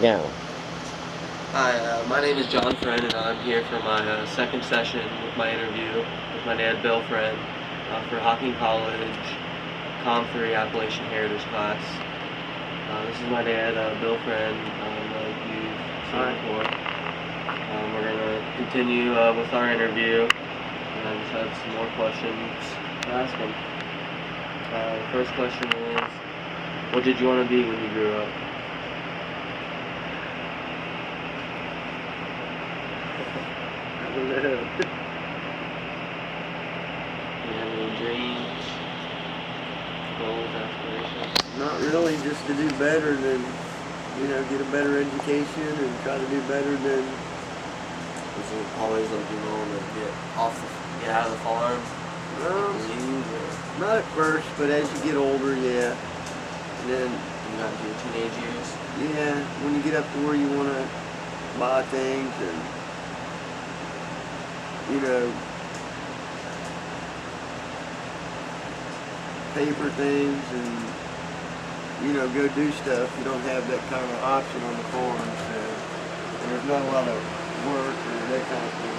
Go. Hi, my name is John Friend, and I'm here for my second session with my interview with my dad, Bill Friend, for Hocking College, Com 3 Appalachian Heritage class. This is my dad, Bill Friend, like you've seen before. We're going to continue with our interview, and I just have some more questions to ask him. The first question is, what did you want to be when you grew up? I don't know. Do you have any dreams, goals, aspirations? Not really, just to do better than, get a better education and try to do better than. Was it always like you know to get out of the farm? Leave, Not at first, but as you get older, yeah. And then you got into your teenage years? yeah, when you get up to where you want to buy things and, pay for things and, go do stuff, you don't have that kind of option on the farm, so and there's not a lot of work or that kind of thing.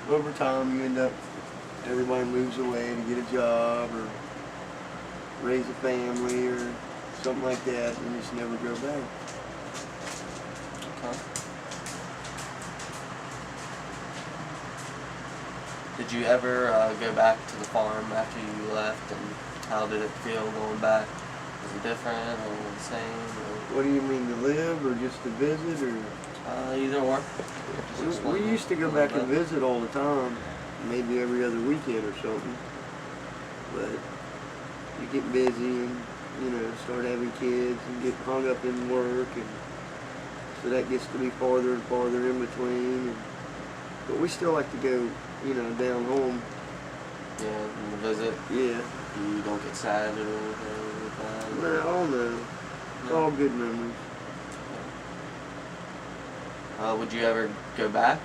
So over time, you end up, everybody moves away to get a job or raise a family or something like that, and you just never go back. Okay. Did you ever go back to the farm after you left, and how did it feel going back? Was it different or the same? Or? What do you mean, to live or just to visit or? Either or. We used to go back and visit all the time, maybe every other weekend or something. But you get busy and, start having kids and get hung up in work, and so that gets to be farther and farther in between. But we still like to go, down home. Yeah, and the visit. Yeah. You don't get sad or anything like that? No. It's all good memories. Would you ever go back?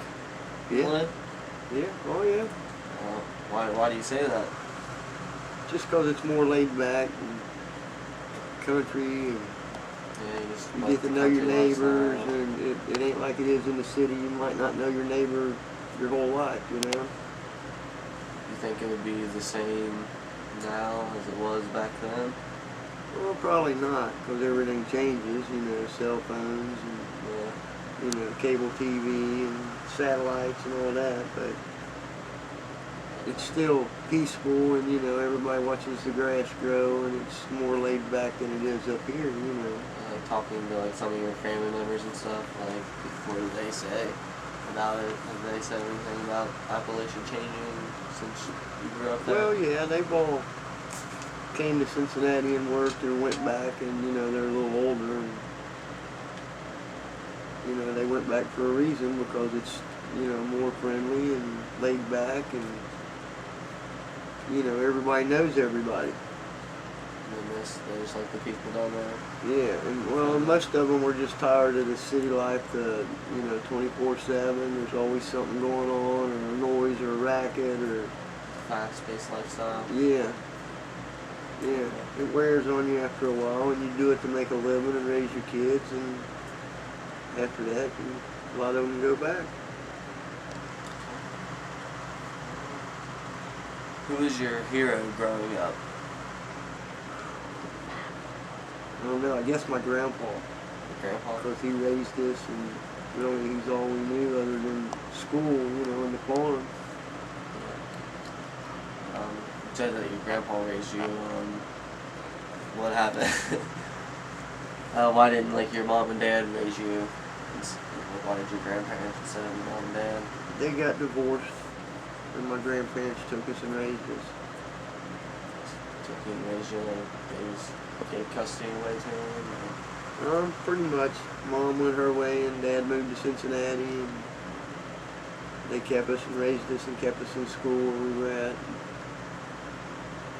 Yeah. Yeah. Oh yeah. Why do you say that? Just because it's more laid back and country, and you get to know your neighbors, and it ain't like it is in the city. You might not know your neighbor your whole life, You think it would be the same now as it was back then? Well, probably not, because everything changes, cell phones and, cable TV and satellites and all that, but it's still peaceful, and, everybody watches the grass grow, and it's more laid back than it is up here, Talking to some of your family members and stuff, what do they say about it? Have they said anything about Appalachia changing since you grew up there? Well, yeah, they've all came to Cincinnati and worked or went back, and, they're a little older, and, they went back for a reason, because it's, more friendly and laid back, and, everybody knows everybody. They just like the people down there. Yeah, and most of them were just tired of the city life, 24/7. There's always something going on, or a noise, or a racket, or fast-paced lifestyle. Yeah. It wears on you after a while, and you do it to make a living and raise your kids, and after that, a lot of them go back. Who was your hero growing up? I don't know, I guess my grandpa. Your grandpa? Because he raised us, and really he's all we knew other than school, and the farm. You said that your grandpa raised you. What happened? Why didn't your mom and dad raise you? Why did your grandparents instead of your mom and dad? They got divorced, and my grandparents took us and raised us. Took you and raised you, they just gave custody away to him? Pretty much. Mom went her way, and Dad moved to Cincinnati, and they kept us and raised us and kept us in school where we were at.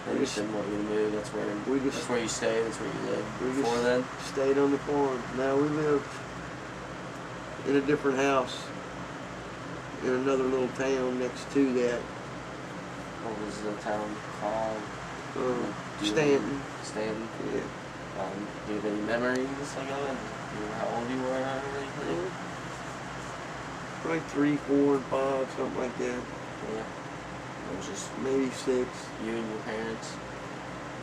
They just didn't want you to move. That's where you stayed. That's where you lived before then. Stayed on the farm. Now we lived in a different house in another little town next to that. What was the town called? Stanton. Stanton. Yeah. Do you have any memories like of it? Do you remember how old you were or anything? Probably 3, 4, and 5, something like that. Yeah. It was just Maybe 6. you and your parents,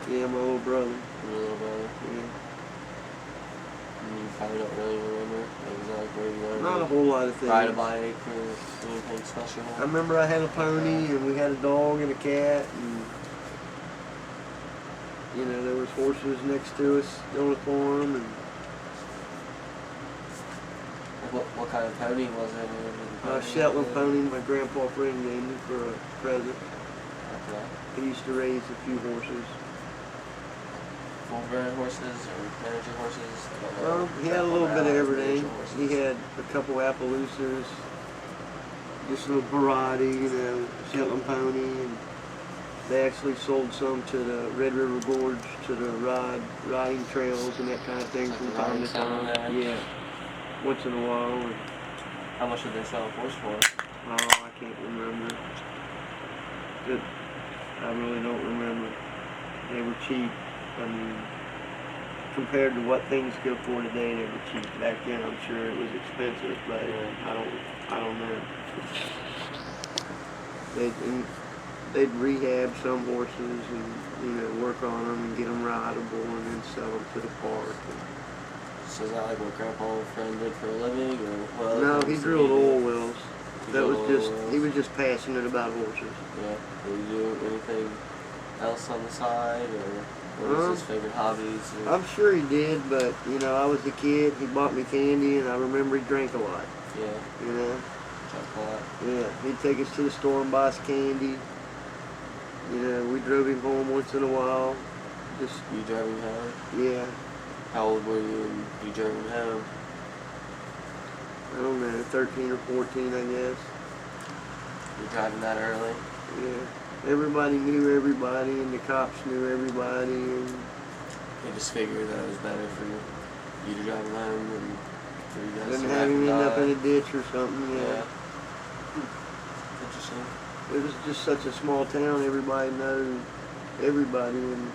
Yeah, my little brother. and your little brother. Yeah. And you probably don't really remember. It was like where you learned Not a to whole lot of things. ride a bike or anything special. I remember I had a pony, and we had a dog and a cat, and you know, there was horses next to us on the farm, and What kind of pony was it? a Shetland pony my grandpa friend gave me for a present. Okay. He used to raise a few horses. Full-bred horses or miniature horses? He had a little bit of everything. Horses. He had a couple Appaloosas, just a little variety, you know, Shetland pony, and they actually sold some to the Red River Gorge, to the riding trails and that kind of thing Like from the time riding to time. center there? Yeah, once in a while. And, How much did they sell a horse for? oh, I can't remember. I really don't remember. They were cheap. I mean, compared to what things go for today, they were cheap. Back then, I'm sure it was expensive, but I don't know. They'd rehab some horses and, you know, work on them and get them rideable and then sell them to the park. So is that like what Grandpa Friend did for a living, or what other No, he things did drilled do? oil wells. He That was drilled just, oil wells? he was just passionate about horses. Yeah. Did he do anything else on the side, or what was his favorite hobbies? Or? I'm sure he did, but, you know, I was a kid, he bought me candy, and I remember he drank a lot. Yeah. You know? Drank a lot. Yeah, he'd take us to the store and buy us candy. You know, we drove him home once in a while. Just, You drove him home? yeah, How old were you when you drove him home? I don't know, 13 or 14, I guess. You driving that early? Yeah, everybody knew everybody, and the cops knew everybody, and You just figured that it was better for you to drive him home than for you guys didn't to have him end up in die. a ditch or something. Yeah. Yeah, Interesting. it was just such a small town. Everybody knows everybody, and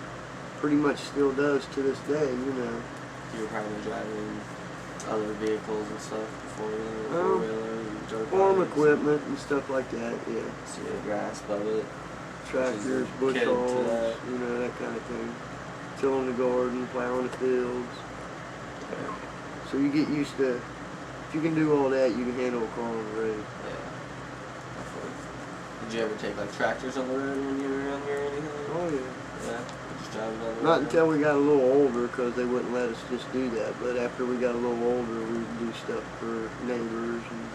pretty much still does to this day. You know. You were probably driving other vehicles and stuff before then, Oh, four-wheeler and dirt Farm bikes. equipment and stuff like that. Yeah, So you had a grasp of it. tractors, a bush kid to hogs, that. you know, that kind of thing. Tilling the garden, plowing the fields. Yeah. So you get used to, if you can do all that, you can handle a car on the road. Yeah. Definitely. Did you ever take like tractors on the road when you were younger or anything? Oh yeah. Yeah. Just driving on the road. Not until we got a little older, because they wouldn't let us just do that. But after we got a little older, we would do stuff for neighbors, and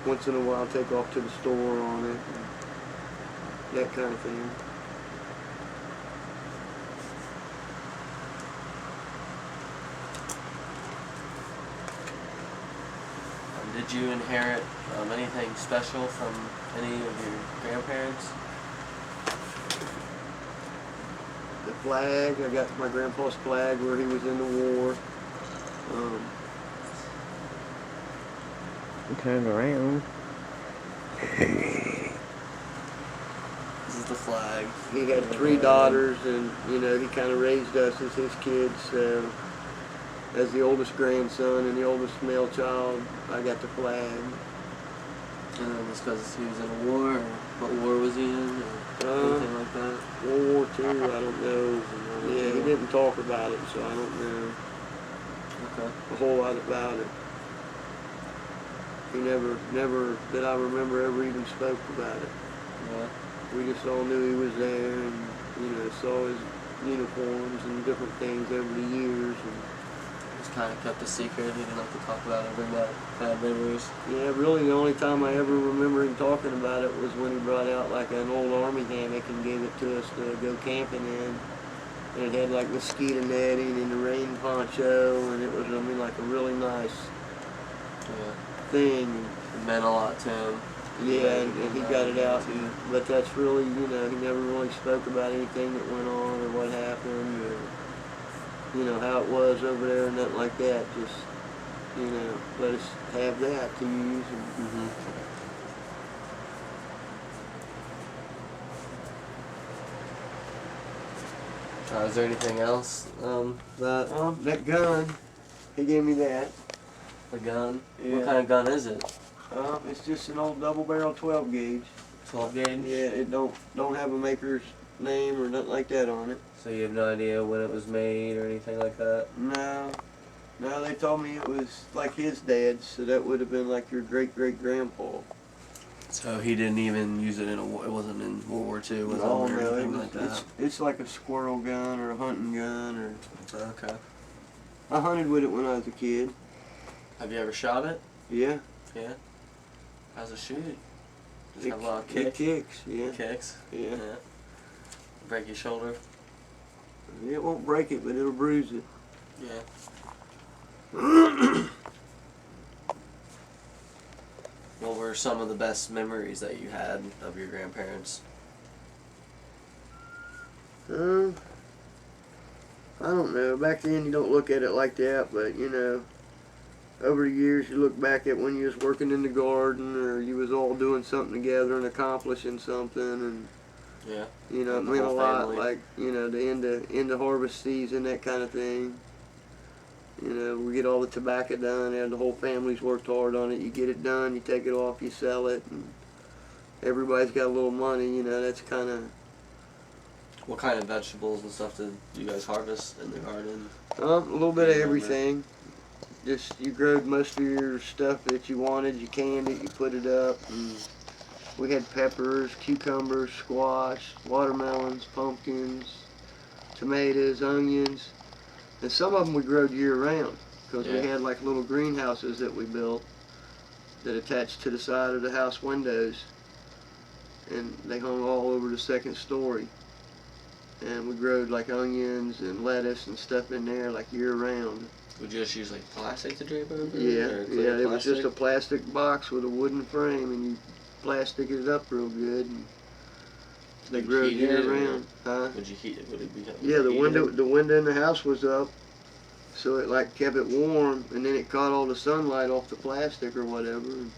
once in a while take off to the store on it, and that kind of thing. Did you inherit anything special from any of your grandparents? The flag, I got my grandpa's flag where he was in the war. Turn around. This is the flag. He had 3 daughters, and you know, he kind of raised us as his kids. So, as the oldest grandson and the oldest male child, I got the flag. And then just because he was in a war, or what war was he in, or anything like that? World War II, I don't know. Yeah, he didn't talk about it, so I don't know Okay. a whole lot about it. He never that I remember ever even spoke about it. Yeah. We just all knew he was there, and you know, saw his uniforms and different things over the years. And Just kind of kept a secret. He didn't like to talk about it, bring back bad memories. yeah, really the only time I ever remember him talking about it was when he brought out like an old army hammock and gave it to us to go camping in. And it had like mosquito netting and the rain poncho, and it was, I mean, like a really nice Yeah. thing. It meant a lot to him. Yeah, and he got it out, but that's really, you know, he never really spoke about anything that went on or what happened or, you know, how it was over there and nothing like that. Just, you know, let us have that to use. And, Is there anything else That gun, he gave me that. the gun? Yeah. What kind of gun is it? It's just an old double barrel 12 gauge. 12 gauge? Yeah, it don't have a maker's name or nothing like that on it. So you have no idea when it was made or anything like that? No, they told me it was like his dad's, so that would have been like your great-great-grandpa. So he didn't even use it in a war, it wasn't in World War II, was it, or anything like that? It's like a squirrel gun or a hunting gun, or Okay. I hunted with it when I was a kid. Have you ever shot it? Yeah. Yeah. How's it shoot? Does it It, have a lot of it kick? kicks, yeah. Kicks? Yeah. Break your shoulder? It won't break it, but it'll bruise it. Yeah. What were some of the best memories that you had of your grandparents? I don't know. Back then you don't look at it like that, but you know, over the years you look back at when you was working in the garden or you was all doing something together and accomplishing something, and Yeah. you know, it The meant a whole lot. family. Like, you know, the end of harvest season, that kind of thing. You know, we get all the tobacco done, and the whole family's worked hard on it. You get it done, you take it off, you sell it, and everybody's got a little money. You know, that's kind of What kind of vegetables and stuff did you guys harvest in the garden? a little bit of Remember. everything. Just you growed most of your stuff that you wanted. You canned it, you put it up, and we had peppers, cucumbers, squash, watermelons, pumpkins, tomatoes, onions. And some of them we growed year round because we Yeah. had like little greenhouses that we built that attached to the side of the house windows, and they hung all over the second story. And we growed like onions and lettuce and stuff in there like year round. Would you just use like plastic to drape over? Yeah, Or clear it was just a plastic? plastic box with a wooden frame, and you plastic it up real good. And they Would you grew heat year it, or round. Huh? Would you heat it? Would it be? Yeah, the heated? window in the house was up, so it like kept it warm, and then it caught all the sunlight off the plastic or whatever. And,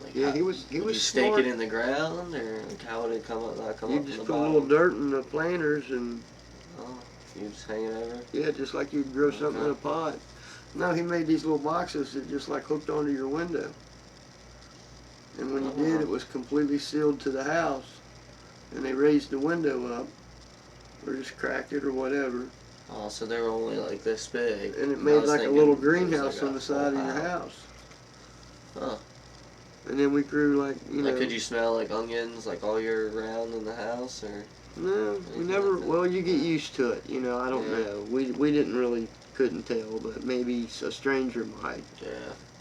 like, Yeah, how- he was would you smart. stake it in the ground, or like how would it come up? Not come You up just from the put a bottom? little dirt in the planters, and Oh, you just hang it over. yeah, just like you'd grow something in a Okay. pot. No, he made these little boxes that just like hooked onto your window. And when you did, it was completely sealed to the house. And they raised the window up, or just cracked it or whatever. Oh, so they were only like this big. And it I made was like a thinking little it was greenhouse like on a the side full of your house. Huh. And then we grew like, you know. Like, could you smell like onions like all year round in the house, or? No, we never. Well, you get used to it. You know, I don't Yeah. know. We didn't really couldn't tell, but maybe a stranger might. Yeah.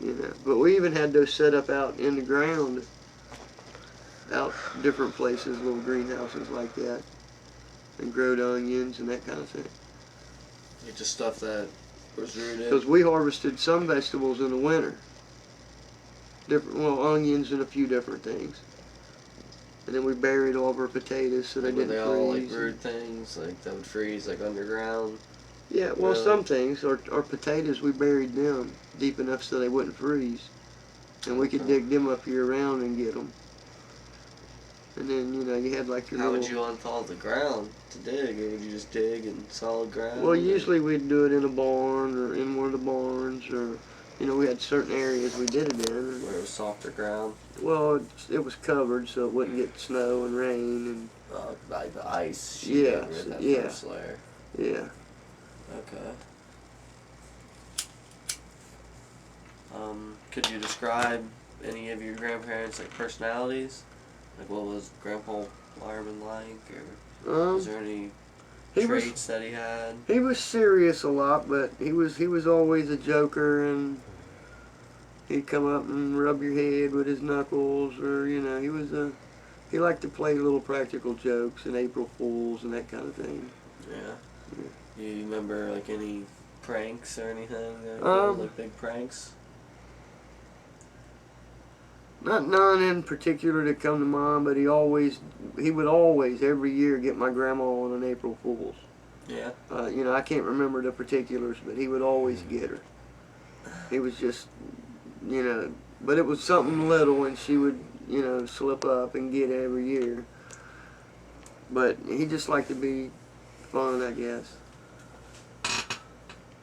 You know, but we even had those set up out in the ground, out different places, little greenhouses like that, and growed onions and that kind of thing. Like just stuff that was rooted. Because we harvested some vegetables in the winter, onions and a few different things, and then we buried all of our potatoes so they Like, were didn't they all like freeze. root things like that would freeze like underground? Yeah, well, Really? some things. Our potatoes, we buried them deep enough so they wouldn't freeze. And we could Okay. dig them up year round and get them. And then, you know, you had like your How little... would you unthaw the ground to dig, or would you just dig in solid ground? Well, or- usually we'd do it in a barn or in one of the barns, or, you know, we had certain areas we did it in. where it was softer ground. Well, it was covered so it wouldn't get snow and rain, and Like the ice sheet Yeah, over that yeah. first layer. yeah. Okay. Could you describe any of your grandparents' like personalities? Like, what was Grandpa Lyman like, or was there any He was traits that he had? he was serious a lot, but he was always a joker, and he'd come up and rub your head with his knuckles, or you know, he liked to play little practical jokes and April Fools and that kind of thing. Yeah. Do you remember like any pranks or anything? Like big pranks? Not none in particular that come to mind, but he would always every year get my grandma on an April Fools. Yeah. You know, I can't remember the particulars, but he would always get her. He was just, you know, but it was something little, and she would, you know, slip up and get it every year. But he just liked to be fun, I guess.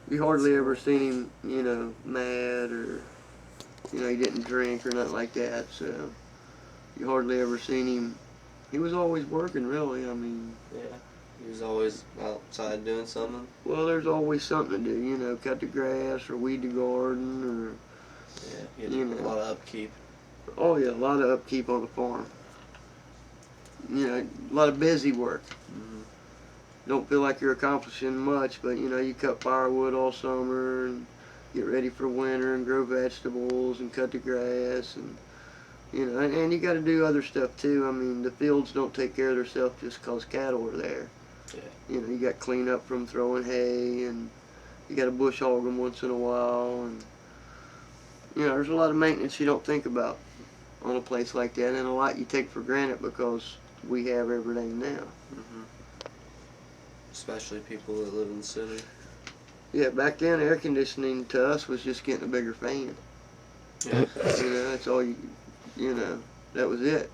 You hardly ever seen him, mad or, he didn't drink or nothing like that. So you hardly ever seen him. He was always working, really. I mean. Yeah. He was always outside doing something. Well, there's always something to do. Cut the grass or weed the garden or. Yeah. He had a lot of upkeep. Oh yeah, a lot of upkeep on the farm. A lot of busy work. Mm-hmm. Don't feel like you're accomplishing much, but you cut firewood all summer and get ready for winter and grow vegetables and cut the grass and and you got to do other stuff too. I mean, the fields don't take care of themselves just 'cause cattle are there. Yeah. You got to clean up from throwing hay and you got to bush hog them once in a while and there's a lot of maintenance you don't think about on a place like that, and a lot you take for granted because we have everything now. Mm-hmm. Especially people that live in the city. Yeah, back then air conditioning to us was just getting a bigger fan. Yeah. That's all that was it.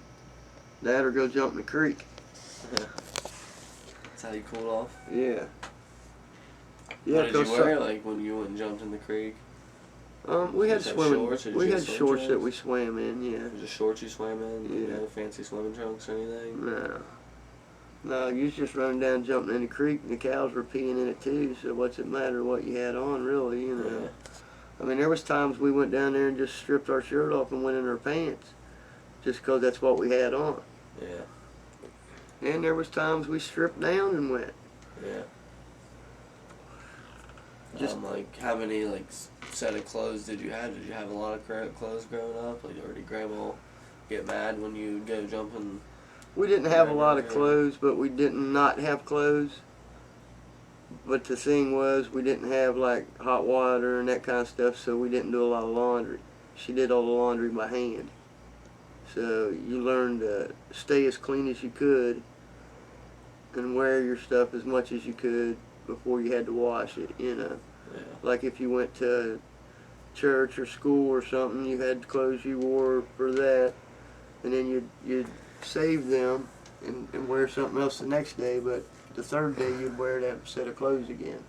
That or go jump in the creek. Yeah. That's how you cooled off? Yeah. Yeah. What did you wear like when you went and jumped in the creek? We had swimming. Shorts, we had shorts that we swam in. Yeah. Was it shorts you swam in? Yeah. No fancy swimming trunks or anything? No. No, you was just running down, jumping in the creek, and the cows were peeing in it too. So what's it matter what you had on, really? Yeah. I mean, there was times we went down there and just stripped our shirt off and went in our pants, just 'cause that's what we had on. Yeah. And there was times we stripped down and went. Yeah. Just like, how many set of clothes did you have? Did you have a lot of clothes growing up? Or did Grandma get mad when you go jumping? We didn't have a lot of clothes, but we didn't not have clothes. But the thing was, we didn't have hot water and that kind of stuff, so we didn't do a lot of laundry. She did all the laundry by hand. So you learned to stay as clean as you could and wear your stuff as much as you could before you had to wash it, Yeah. Like if you went to church or school or something, you had clothes you wore for that, and then you'd save them and wear something else the next day, but the third day you'd wear that set of clothes again.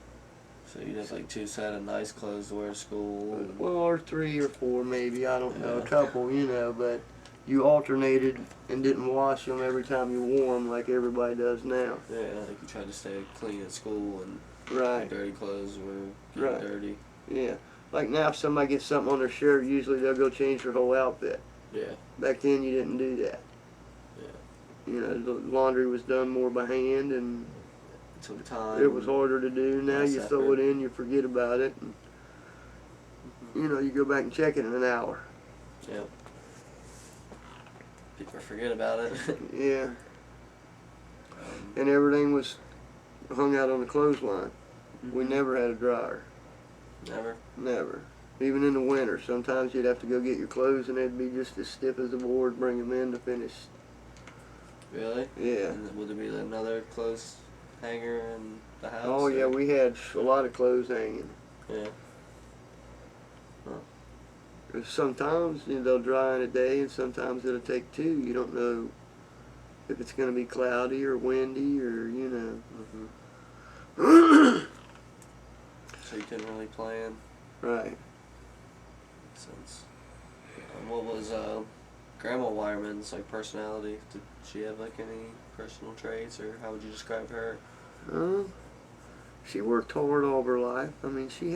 So you'd have 2 sets of nice clothes to wear to school? Well, or 3 or 4 maybe, I don't know, a Yeah. couple, but you alternated and didn't wash them every time you wore them like everybody does now. Yeah, you tried to stay clean at school and Right. dirty clothes were getting dirty. Yeah. Like now if somebody gets something on their shirt, usually they'll go change their whole outfit. Yeah. Back then you didn't do that. Yeah. The laundry was done more by hand and It took time. it was harder to do. Now you throw it in, you forget about it, and you go back and check it in an hour. Yep. People forget about it. Yeah. And everything was hung out on the clothesline. We never had a dryer. Never? Never. Even in the winter, sometimes you'd have to go get your clothes and they'd be just as stiff as a board, bring them in to finish. Really? Yeah. And would there be another clothes hanger in the house? Oh yeah, we had a lot of clothes hanging. Yeah. Sometimes they'll dry in a day, and sometimes it'll take 2. You don't know if it's going to be cloudy or windy or So you couldn't really plan. Right. Makes sense. What was Grandma Wireman's personality? Did she have any personal traits, or how would you describe her? She worked hard all her life. I mean, she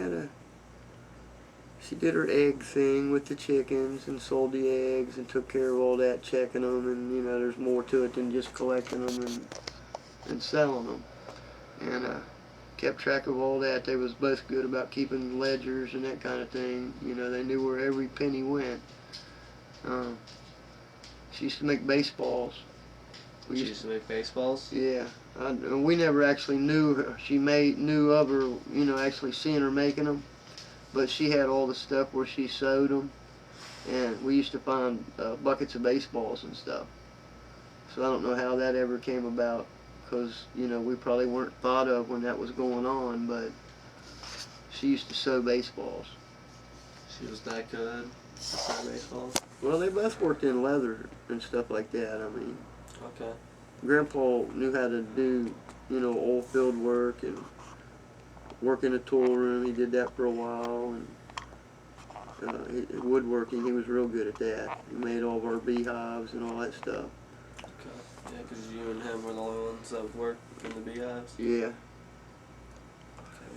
did her egg thing with the chickens and sold the eggs and took care of all that, checking them, and there's more to it than just collecting them and selling them. And kept track of all that. They was both good about keeping ledgers and that kind of thing. They knew where every penny went. She used to make baseballs. She used to make baseballs? Yeah. We never actually knew her. Knew of her, actually seeing her making them. But she had all the stuff where she sewed them. And we used to find buckets of baseballs and stuff. So I don't know how that ever came about. Because, we probably weren't thought of when that was going on. But she used to sew baseballs. She was that good at sewing baseballs? Well, they both worked in leather and stuff like that. I mean, Okay. Grandpa knew how to do oil field work and work in a tool room. He did that for a while, and woodworking, he was real good at that. He made all of our beehives and all that stuff. Okay. Yeah, because you and him were the only ones that would work in the beehives. Yeah. Okay.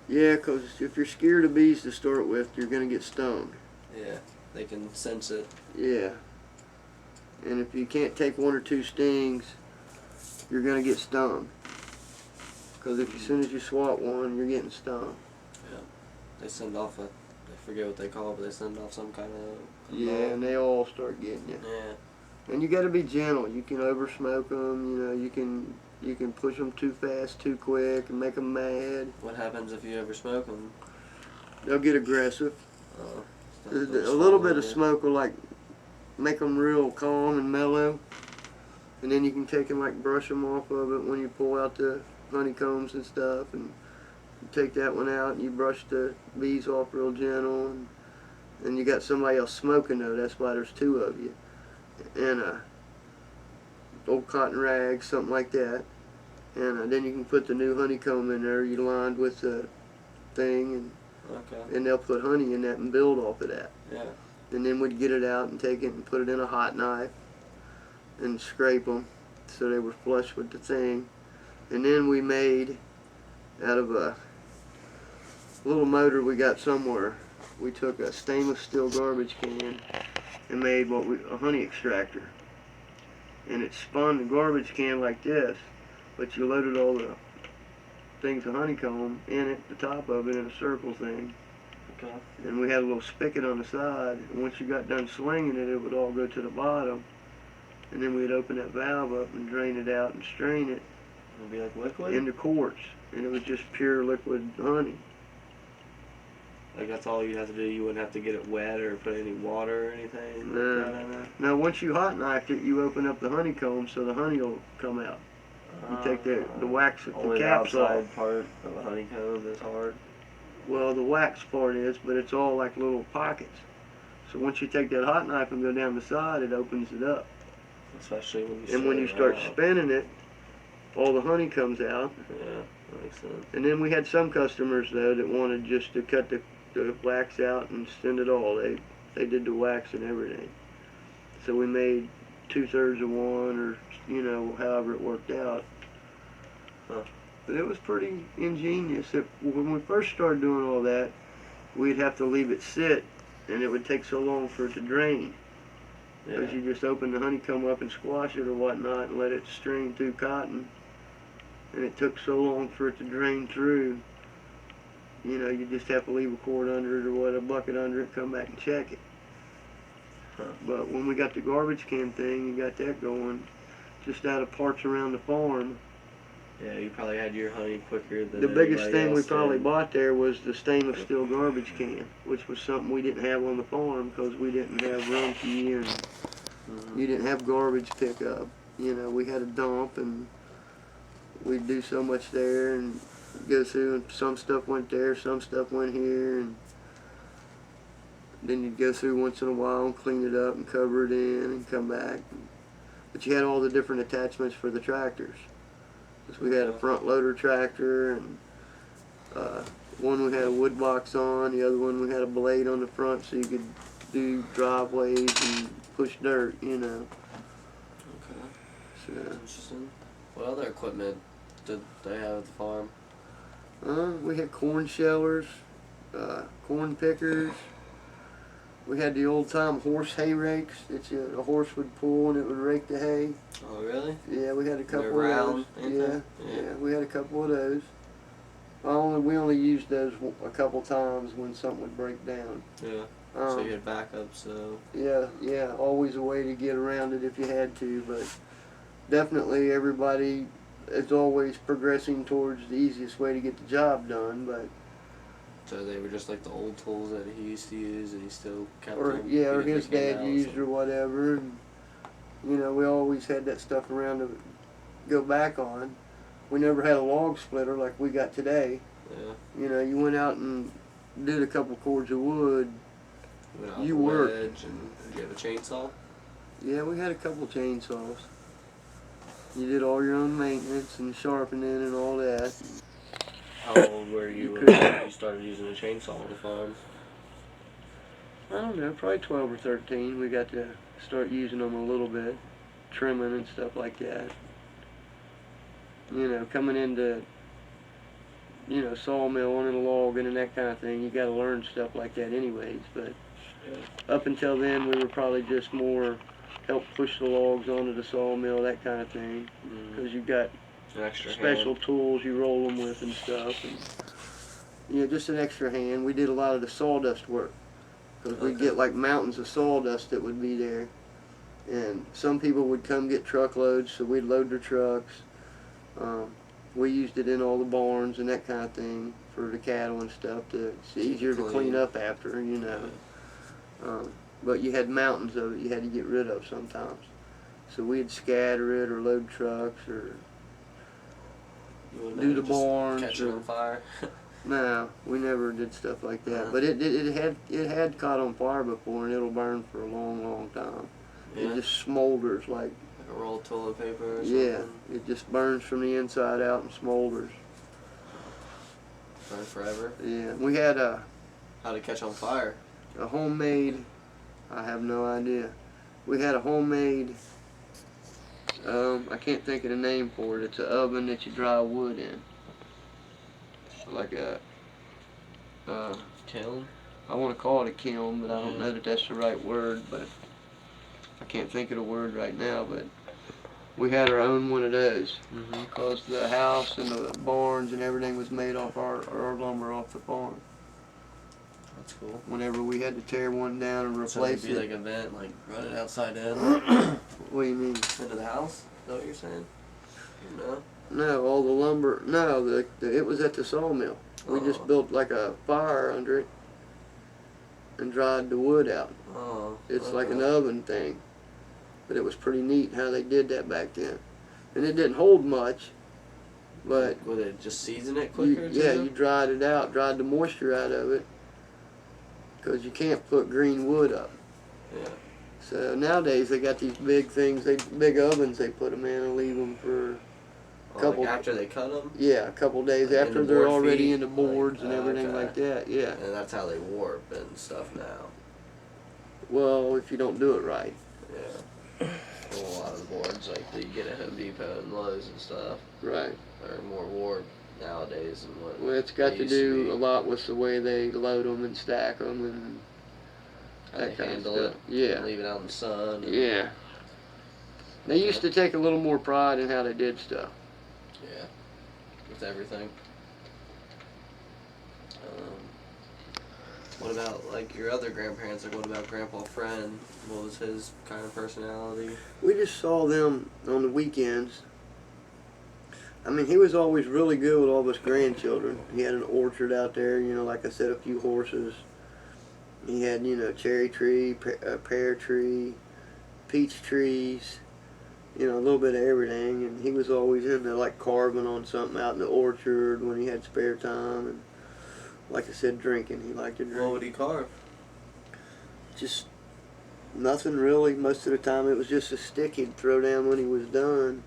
Yeah, because if you're scared of bees to start with, you're going to get stung. Yeah, they can sense it. Yeah. And if you can't take one or two stings, you're going to get stung. Because as soon as you swat one, you're getting stung. Yeah. They send off I forget what they call it, but they send off some kind of... Yeah, and they all start getting you. Yeah. And you got to be gentle. You can over smoke them. You can push them too fast, too quick, and make them mad. What happens if you ever smoke them? They'll get aggressive. A They'll little bit of you. smoke will make them real calm and mellow, and then you can take and brush them off of it when you pull out the honeycombs and stuff, and you take that one out and you brush the bees off real gentle, and you got somebody else smoking though. That's why there's two of you, and old cotton rag, something like that, and then you can put the new honeycomb in there. You lined with the thing, and they'll put honey in that and build off of that. Yeah. And then we'd get it out and take it and put it in a hot knife and scrape them so they were flush with the thing. And then we made, out of a little motor we got somewhere, we took a stainless steel garbage can and made a honey extractor. And it spun the garbage can like this, but you loaded all the things of honeycomb in it, the top of it, in a circle thing. Okay. And we had a little spigot on the side, and once you got done swinging it, it would all go to the bottom, and then we'd open that valve up and drain it out and strain it. It would be like liquid? Into quarts, and it was just pure liquid honey. Like that's all you have to do? You wouldn't have to get it wet or put any water or anything? No. Now once you hot knifed it, you open up the honeycomb so the honey will come out. You take the wax with the only caps the outside off. part of the honeycomb is hard? Well, the wax part is, but it's all like little pockets. So once you take that hot knife and go down the side, it opens it up. Especially when you And when you start spinning it, all the honey comes out. Yeah, that makes sense. And then we had some customers though that wanted just to cut the wax out and send it all. They did the wax and everything. So we made 2/3 of one, or however it worked out. Huh. But it was pretty ingenious. When we first started doing all that, we'd have to leave it sit, and it would take so long for it to drain. Because you just open the honeycomb up and squash it or whatnot and let it strain through cotton. And it took so long for it to drain through. You just have to leave a cord under it or a bucket under it, come back and check it. Huh. But when we got the garbage can thing and got that going, just out of parts around the farm, yeah, you probably had your honey quicker than the biggest thing we else probably did. bought there was the stainless steel garbage can, which was something we didn't have on the farm because we didn't have Rumpke and you didn't have garbage pickup. We had a dump and we'd do so much there and go through, and some stuff went there, some stuff went here, and then you'd go through once in a while and clean it up and cover it in and come back. But you had all the different attachments for the tractors. We had a front loader tractor, and one we had a wood box on, the other one we had a blade on the front so you could do driveways and push dirt, Okay. So, Interesting. What other equipment did they have at the farm? we had corn shellers, corn pickers. We had the old time horse hay rakes that a horse would pull and it would rake the hay. Oh, really? Yeah, we had a couple They're of round, those. ain't Yeah, they? yeah, we had a couple of those. We only used those a couple times when something would break down. Yeah. So you had backups, so... Yeah, always a way to get around it if you had to, but definitely everybody is always progressing towards the easiest way to get the job done, but... So they were just like the old tools that he used to use and he still kept Or them? or his dad used or whatever, and we always had that stuff around to go back on. We never had a log splitter like we got today. Yeah. You went out and did a couple cords of wood. You worked. And did you have a chainsaw? Yeah, we had a couple chainsaws. You did all your own maintenance and sharpening and all that. How old were you when you started using a chainsaw on the farm? I don't know, probably 12 or 13. We got to start using them a little bit, trimming and stuff like that. You know, coming into, you know, sawmilling and logging and that kind of thing, you got to learn stuff like that anyways. But up until then, we were probably just more help push the logs onto the sawmill, that kind of thing. Because you've got An extra special hand. tools you roll them with and stuff. And, you know, just an extra hand. We did a lot of the sawdust work. Because we'd get like mountains of sawdust that would be there. And some people would come get truckloads, so we'd load their trucks. We used it in all the barns and that kind of thing for the cattle and stuff. It's easier to clean up after, you know. But you had mountains of it you had to get rid of sometimes. So we'd scatter it or load trucks or do the barns. Catch it on fire. No, we never did stuff like that. But it had caught on fire before, and it'll burn for a long, long time. Yeah. It just smolders like a roll of toilet paper or something. Yeah, it just burns from the inside out and smolders. Burn forever. Yeah, we had How'd it catch on fire? a homemade. I have no idea. We had a homemade. I can't think of the name for it. It's an oven that you dry wood in. Like a kiln? I want to call it a kiln, but I don't know that that's the right word, but I can't think of the word right now, but we had our own one of those because the house and the barns and everything was made off our lumber off the farm. That's cool. Whenever we had to tear one down and replace so it'd be it. like a vent, like run it outside in? What do you mean? Into the house? Is that what you're saying? No? No, all the lumber. No, it was at the sawmill. We just built like a fire under it and dried the wood out. Oh. It's like an oven thing. But it was pretty neat how they did that back then. And it didn't hold much, but would it just season it quicker? You dried it out, dried the moisture out of it, because you can't put green wood up. Yeah. So nowadays they got these big things, big ovens they put them in and leave them for a couple. Like after they cut them? Yeah, a couple days like after they're already in the boards like, and everything like that. Yeah. And that's how they warp and stuff now. Well, if you don't do it right. Yeah. Well, a lot of the boards like that you get at Home Depot and Lowe's and stuff. Right. Are more warped nowadays than what. Well, it's got to they do used to a lot with the way they load them and stack them and how that they kind of handle stuff. it. Yeah. Leave it out in the sun. Yeah. They used to take a little more pride in how they did stuff. Yeah. With everything. What about like your other grandparents? Like what about Grandpa Friend? What was his kind of personality? We just saw them on the weekends. I mean, he was always really good with all of his grandchildren. He had an orchard out there, you know, like I said, a few horses. He had, you know, cherry tree, pear tree, peach trees, you know, a little bit of everything. And he was always into like carving on something out in the orchard when he had spare time. And like I said, drinking. He liked to drink. What would he carve? Just nothing really. Most of the time it was just a stick he'd throw down when he was done.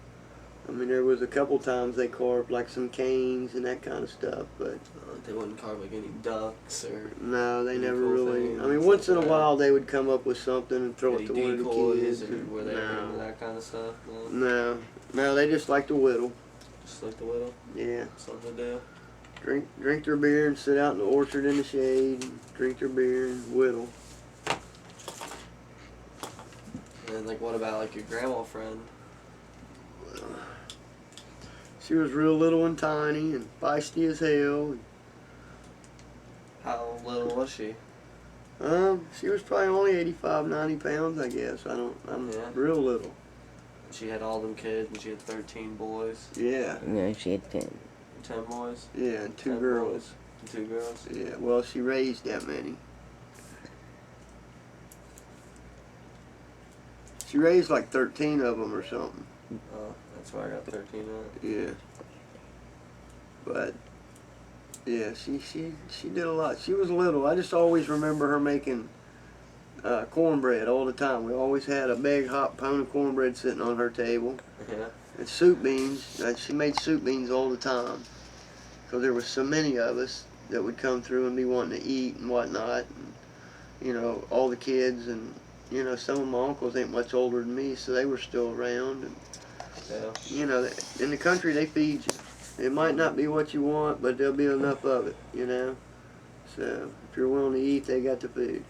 I mean, there was a couple times they carved like some canes and that kind of stuff, but They wouldn't carve like any ducks or. no, they never cool really. things, I mean, once in a like while they would come up with something and throw it to one of the kids. Or were they no, into that kind of stuff? No. no, they just like to whittle. Just like the whittle. Yeah. Something to do. Drink their beer and sit out in the orchard in the shade and drink their beer and whittle. And like, what about like your grandma Friend? She was real little and tiny and feisty as hell. How little was she? She was probably only 85, 90 pounds, I guess. I'm real little. She had all them kids, and she had 13 boys. Yeah. No, she had 10. 10 boys. Yeah, and 2 10 girls. boys and 2 girls. Yeah. Well, she raised that many. She raised like 13 of them or something. Oh, that's why I got 13 on it. Yeah. But yeah, she did a lot. She was little. I just always remember her making cornbread all the time. We always had a big hot pound of cornbread sitting on her table. Yeah. And soup beans, she made soup beans all the time. Because there was so many of us that would come through and be wanting to eat and whatnot. And, you know, all the kids and, you know, some of my uncles ain't much older than me, so they were still around. And, Yeah. you know, in the country they feed you. It might not be what you want, but there'll be enough of it, you know. So if you're willing to eat, they got the food.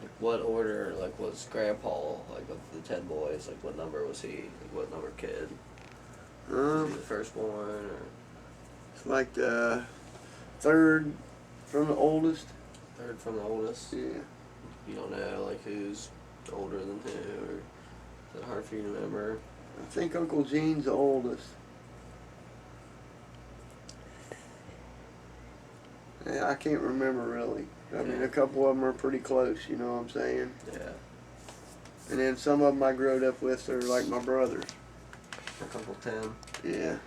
Like what order, like was Grandpa, like of the 10 boys, like what number was he? Like what number kid? Was he the firstborn or? It's like the third from the oldest. Third from the oldest? Yeah. You don't know like who's older than who, or is it hard for you to remember? I think Uncle Gene's the oldest. Yeah, I can't remember really. I mean, a couple of them are pretty close, you know what I'm saying? Yeah. And then some of them I growed up with are like my brothers. Uncle Tim. Yeah.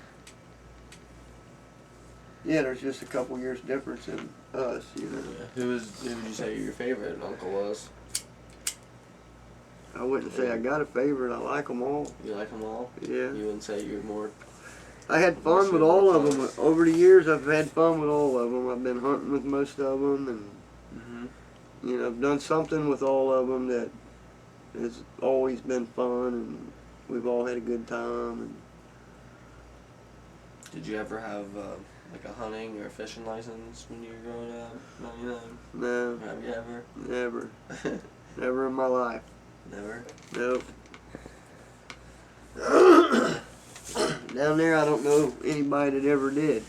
Yeah, there's just a couple years difference in us, you know. Yeah. Who would you say your favorite uncle was? I wouldn't say I got a favorite. I like them all. You like them all? Yeah. You wouldn't say you're more. I had fun with all of them. Over the years, I've had fun with all of them. I've been hunting with most of them, and you know, I've done something with all of them that has always been fun, and we've all had a good time. And did you ever have like a hunting or fishing license when you were growing up? no, Have you ever? never, never in my life. Never? Nope. Down there, I don't know anybody that ever did.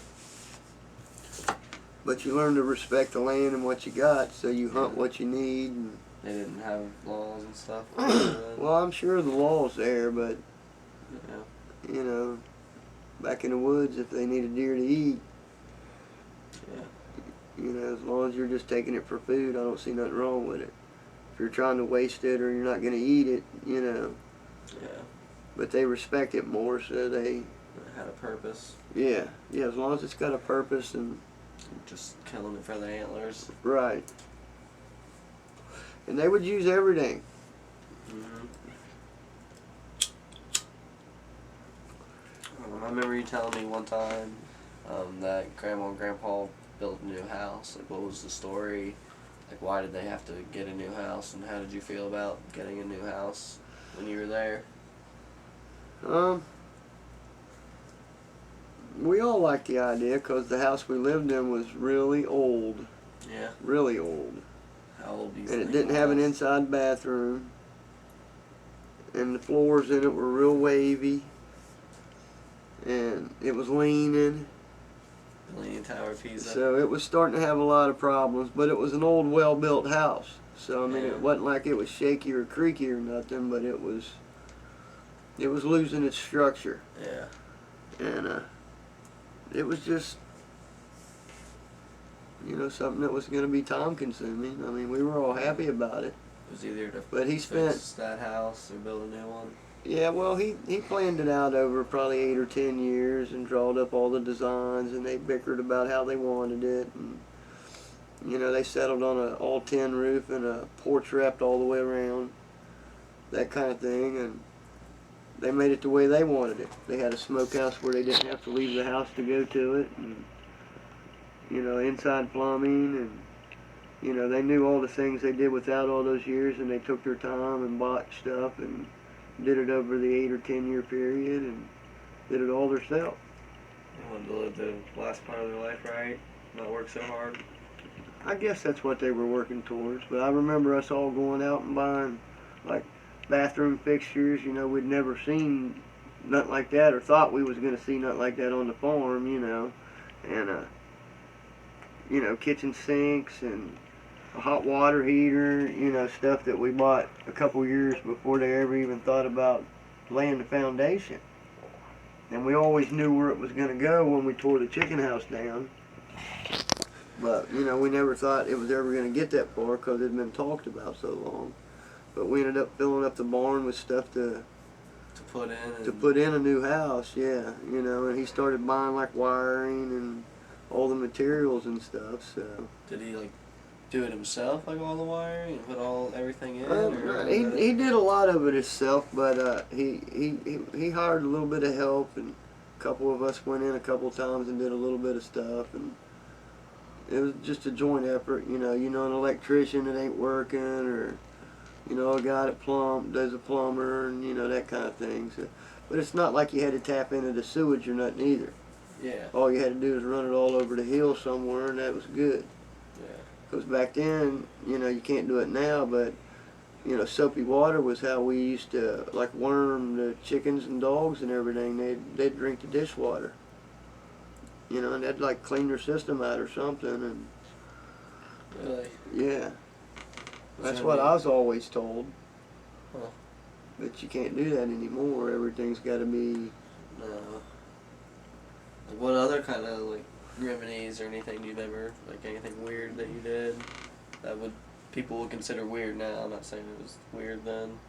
But you learn to respect the land and what you got, so you hunt what you need. And they didn't have laws and stuff? well, I'm sure the law's there, but, yeah. you know, back in the woods, if they need a deer to eat, yeah. you know, as long as you're just taking it for food, I don't see nothing wrong with it. If you're trying to waste it or you're not going to eat it, you know. Yeah. But they respect it more, so they... It had a purpose. Yeah, as long as it's got a purpose and... Just killing it for the antlers. Right. And they would use everything. I remember you telling me one time that Grandma and Grandpa built a new house. Like, what was the story? Like, why did they have to get a new house, and how did you feel about getting a new house when you were there? We all liked the idea because the house we lived in was really old. Yeah. Really old. How old do you think think it didn't have an inside bathroom. And the floors in it were real wavy. And it was leaning. The Leaning Tower of Pisa. So it was starting to have a lot of problems, but it was an old, well-built house. So, I mean, Yeah. it wasn't like it was shaky or creaky or nothing, but it was losing its structure. Yeah. And it was just, you know, something that was going to be time-consuming. I mean, we were all happy about it. It was either to But he fix that house or build a new one. Yeah, well, he planned it out over probably 8 or 10 years and drawed up all the designs, and they bickered about how they wanted it. And, you know, they settled on an all-tin roof and a porch wrapped all the way around, that kind of thing. And they made it the way they wanted it. They had a smokehouse where they didn't have to leave the house to go to it. And, you know, inside plumbing, and, you know, they knew all the things they did without all those years, and they took their time and bought stuff and did it over the 8 or 10 year period and did it all themselves. They wanted to live the last part of their life right, not work so hard. I guess that's what they were working towards, but I remember us all going out and buying like bathroom fixtures. You know, we'd never seen nothing like that or thought we was going to see nothing like that on the farm, you know. And, you know, kitchen sinks and a hot water heater, you know, stuff that we bought a couple years before they ever even thought about laying the foundation. And we always knew where it was going to go when we tore the chicken house down. But, you know, we never thought it was ever going to get that far because it had been talked about so long. But we ended up filling up the barn with stuff to put in. To put in a new house, yeah. You know, and he started buying like wiring and all the materials and stuff, so. Did he like do it himself, like all the wiring and put everything in? He did a lot of it himself, but he hired a little bit of help, and a couple of us went in a couple times and did a little bit of stuff, and it was just a joint effort. You know, an electrician that ain't working, or a guy that does a plumber, and that kind of thing. So, but it's not like you had to tap into the sewage or nothing either. Yeah. All you had to do is run it all over the hill somewhere, and that was good. Yeah. Because back then, you can't do it now, but soapy water was how we used to like worm the chickens and dogs and everything. They'd drink the dishwater. And they'd like clean their system out or something. And really? Yeah. That's what I was always told. Huh. But you can't do that anymore. Everything's got to be. No. Like what other kind of like remedies or anything you've ever anything weird that you did that people would consider weird now? I'm not saying it was weird then.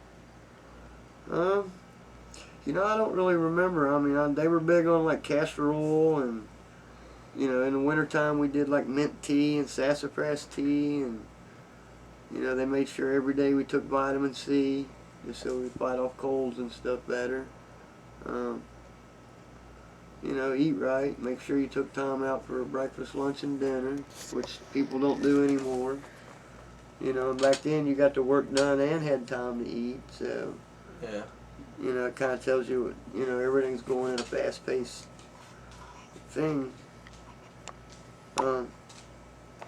I don't really remember. I mean, they were big on like castor oil, and in the wintertime we did like mint tea and sassafras tea, and they made sure every day we took vitamin C just so we fight off colds and stuff better. Eat right. Make sure you took time out for breakfast, lunch, and dinner, which people don't do anymore. Back then you got the work done and had time to eat, so yeah. It kind of tells you, everything's going at a fast-paced thing.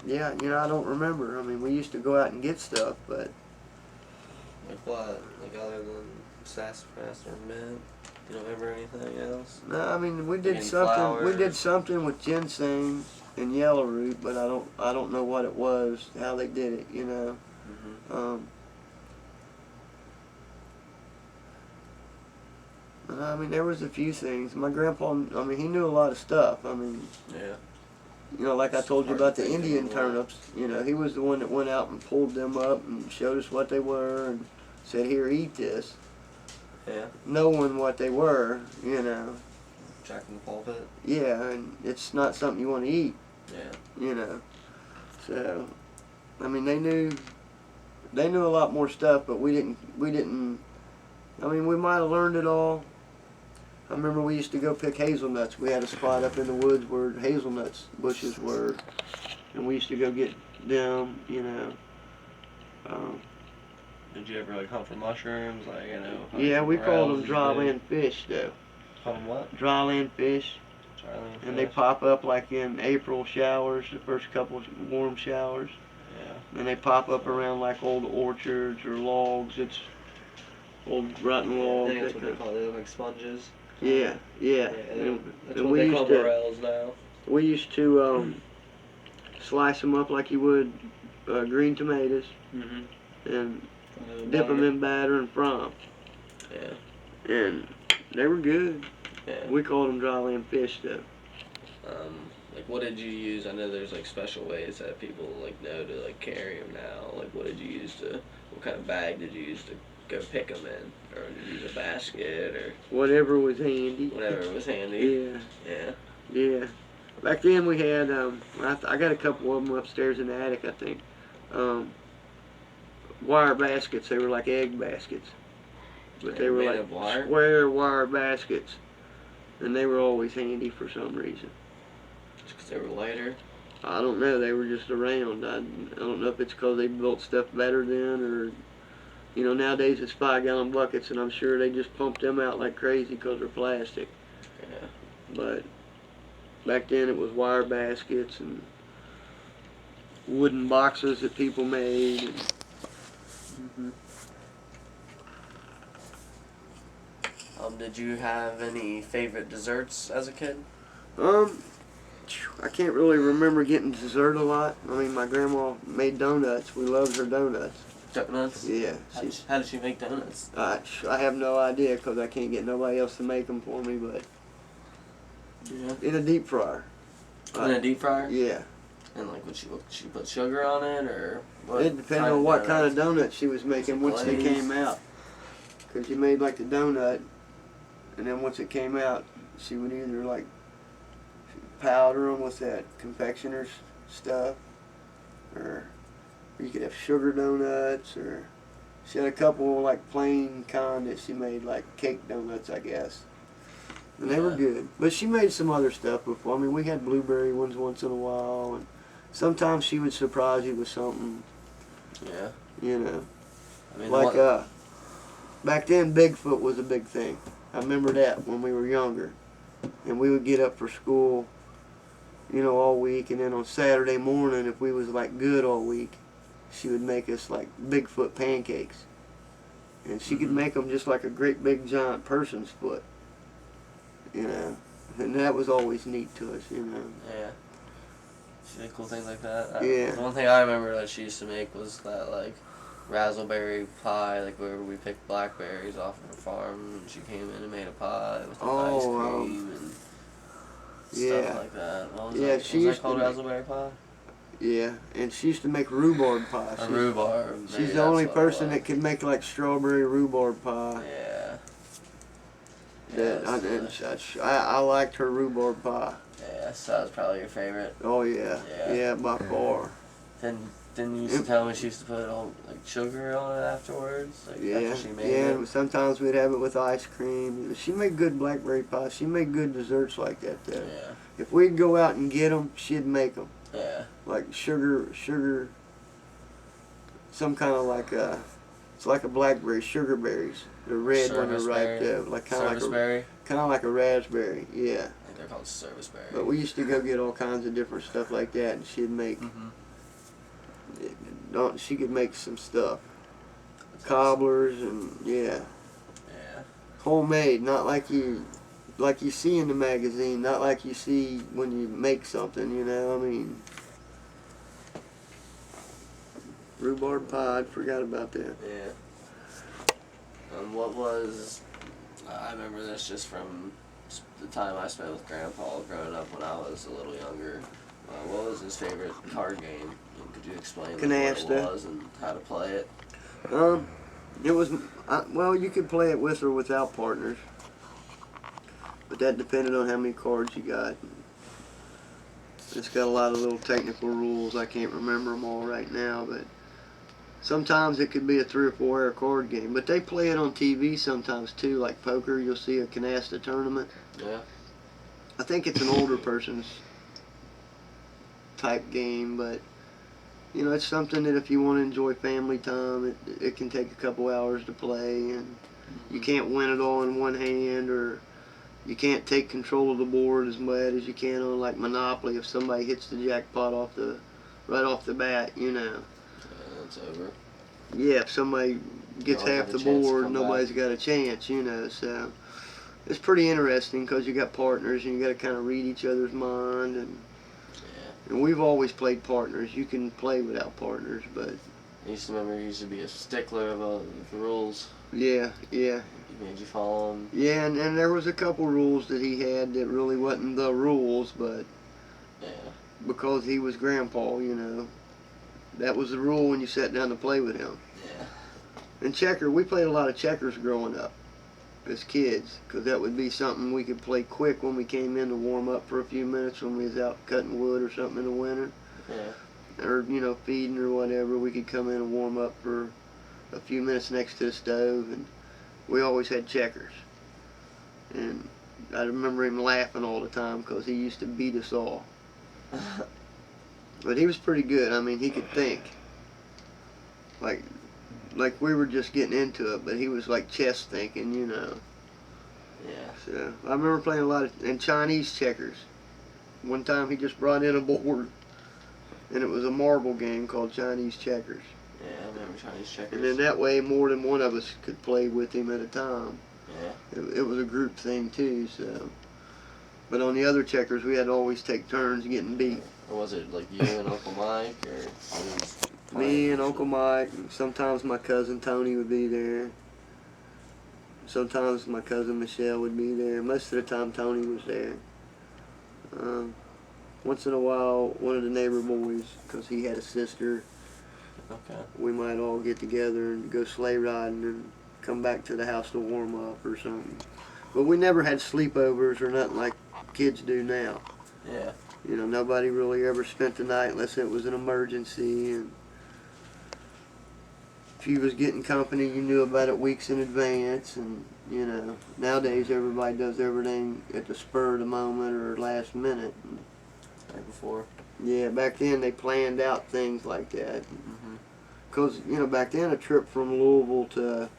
Yeah, I don't remember. I mean, we used to go out and get stuff, but like what? Like other than sassafras or mint? You don't remember anything else? No, I mean we did something. Flowers. We did something with ginseng and yellow root, but I don't know what it was, how they did it. Mm-hmm. I mean, there was a few things. My grandpa, I mean, he knew a lot of stuff. I mean, yeah. Like I told you about the Indian turnips. He was the one that went out and pulled them up and showed us what they were and said, "Here, eat this." Yeah. Knowing what they were, Jack in the pulpit. Yeah, and it's not something you want to eat. Yeah. So, I mean, they knew a lot more stuff, but we didn't. I mean, we might have learned it all. I remember we used to go pick hazelnuts. We had a spot up in the woods where hazelnuts bushes were, and we used to go get them. Did you ever hunt for mushrooms? Yeah, we called them dry land fish, though. Call them what? Dry land fish. And they pop up like in April showers, the first couple of warm showers. Yeah. And they pop up around like old orchards or logs. It's old rotten logs. I think that's what they call it. They look like sponges. Yeah. That's what they call morels now. We used to slice them up like you would green tomatoes. Mm-hmm. And dip them in batter and fry them. Yeah. And they were good. Yeah. We called them dry land fish, though. What did you use? I know there's special ways that people know to carry them now. What did you use what kind of bag did you use to go pick them in? Or did you use a basket or? Whatever was handy. Whatever was handy. Yeah. Yeah. Yeah. Back then we had, I got a couple of them upstairs in the attic, I think. Wire baskets. They were like egg baskets. But they were like square wire baskets. And they were always handy for some reason. Just because they were lighter? I don't know. They were just around. I don't know if it's because they built stuff better then or, nowadays it's 5-gallon buckets and I'm sure they just pump them out like crazy because they're plastic. Yeah. But back then it was wire baskets and wooden boxes that people made. And, Did you have any favorite desserts as a kid? I can't really remember getting dessert a lot. I mean, my grandma made donuts. We loved her donuts. Donuts? Yeah. How did she make donuts? I have no idea because I can't get nobody else to make them for me, but in a deep fryer. In a deep fryer? Yeah. And would she put sugar on it or what? It depended on what kind of donuts she was making once they came out. Because you made the donut, and then once it came out, she would either powder them with that confectioner's stuff, or Or you could have sugar donuts, or she had a couple like plain kind that she made, like cake donuts, I guess. And they were good. But she made some other stuff before. I mean, we had blueberry ones once in a while, and sometimes she would surprise you with something. Yeah. You know, I mean, like back then Bigfoot was a big thing. I remember that when we were younger, and we would get up for school, you know, all week, and then on Saturday morning, if we was like good all week, she would make us like Bigfoot pancakes, and she could make them just like a great big giant person's foot, you know, and that was always neat to us, you know. Yeah. She did cool things like that. Yeah. The one thing I remember that she used to make was that like raspberry pie, like where we picked blackberries off of her farm, and she came in and made a pie with the ice cream and stuff like that. What was that? She was used that called to raspberry pie? Yeah, and she used to make rhubarb pie. A rhubarb. She's the only person that can make like strawberry rhubarb pie. Yeah. I liked her rhubarb pie. Yeah, so that was probably your favorite. Oh yeah, yeah, by far. Then you used to tell me she used to put all like sugar on it afterwards. Like, after she made it. Sometimes we'd have it with ice cream. She made good blackberry pie. She made good desserts like that though. Yeah. If we'd go out and get them, she'd make them. Yeah. Like sugar, some kind of like it's like a blackberry, sugar berries. The red when they're ripe though, like kind of like a raspberry. Yeah. I think they're called service berry. But we used to go get all kinds of different stuff like that, and she'd make. She could make some stuff, cobblers and yeah, homemade, not like you see in the magazine, not like you see when you make something. You know, I mean, rhubarb pie. I forgot about that. Yeah. What was? I remember this just from the time I spent with Grandpa growing up when I was a little younger. What was his favorite card game? And could you explain what it was and how to play it? It was well, you could play it with or without partners, but that depended on how many cards you got. It's got a lot of little technical rules. I can't remember them all right now, but sometimes it could be a 3 or 4 hour card game. But they play it on TV sometimes too, like poker. You'll see a canasta tournament. Yeah. I think it's an older person's type game, but you know, it's something that if you want to enjoy family time, it can take a couple hours to play, and you can't win it all in one hand, or you can't take control of the board as bad as you can on like Monopoly. If somebody hits the jackpot right off the bat, you know. It's over. Yeah, if somebody gets half the board, nobody's got a chance, you know. So it's pretty interesting because you got partners and you got to kind of read each other's mind, and we've always played partners. You can play without partners, but I used to remember he used to be a stickler of the rules. Yeah. He made you follow them. Yeah, and there was a couple rules that he had that really wasn't the rules, but because he was Grandpa, you know, that was the rule when you sat down to play with him. Yeah. And we played a lot of checkers growing up as kids, because that would be something we could play quick when we came in to warm up for a few minutes when we was out cutting wood or something in the winter. Yeah. Or, you know, feeding or whatever. We could come in and warm up for a few minutes next to the stove, and we always had checkers. And I remember him laughing all the time because he used to beat us all. But he was pretty good. I mean, he could think. Like we were just getting into it, but he was like chess thinking, you know. Yeah. So I remember playing a lot of Chinese checkers. One time he just brought in a board, and it was a marble game called Chinese checkers. Yeah, I remember Chinese checkers. And then that way more than one of us could play with him at a time. Yeah. It was a group thing too, so. But on the other checkers, we had to always take turns getting beat. Or was it like you and Uncle Mike, or me and Uncle Mike, and sometimes my cousin Tony would be there. Sometimes my cousin Michelle would be there. Most of the time Tony was there. Once in a while, one of the neighbor boys, because he had a sister, we might all get together and go sleigh riding and come back to the house to warm up or something. But we never had sleepovers or nothing like kids do now. Yeah. You know, nobody really ever spent the night unless it was an emergency. And if you was getting company, you knew about it weeks in advance. And you know, nowadays everybody does everything at the spur of the moment or last minute. Right before. Yeah, back then they planned out things like that. Mm-hmm. Because, you know, back then a trip from Louisville to